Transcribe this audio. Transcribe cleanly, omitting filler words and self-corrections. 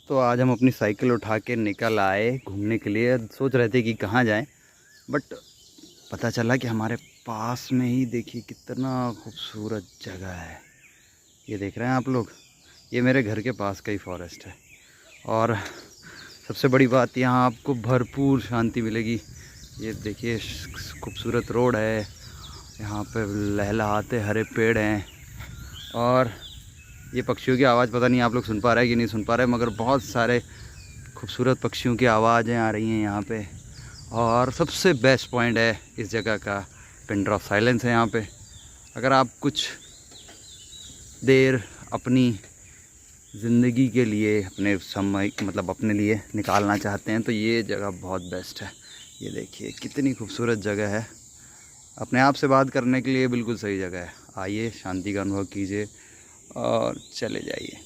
दोस्तों आज हम अपनी साइकिल उठा के निकल आए घूमने के लिए। सोच रहे थे कि कहाँ जाएं, बट पता चला कि हमारे पास में ही देखिए कितना खूबसूरत जगह है। ये देख रहे हैं आप लोग, ये मेरे घर के पास का ही फॉरेस्ट है। और सबसे बड़ी बात, यहाँ आपको भरपूर शांति मिलेगी। ये देखिए खूबसूरत रोड है, यहाँ पे लहलहाते हरे पेड़ हैं। और ये पक्षियों की आवाज़ पता नहीं आप लोग सुन पा रहे हैं कि नहीं सुन पा रहे हैं, मगर बहुत सारे खूबसूरत पक्षियों की आवाज़ें आ रही हैं यहाँ पे। और सबसे बेस्ट पॉइंट है इस जगह का, पिन ड्रॉप साइलेंस है यहाँ पे। अगर आप कुछ देर अपनी ज़िंदगी के लिए, अपने समय मतलब अपने लिए निकालना चाहते हैं तो ये जगह बहुत बेस्ट है। ये देखिए कितनी खूबसूरत जगह है, अपने आप से बात करने के लिए बिल्कुल सही जगह है। आइए शांति का अनुभव कीजिए और चले जाइए।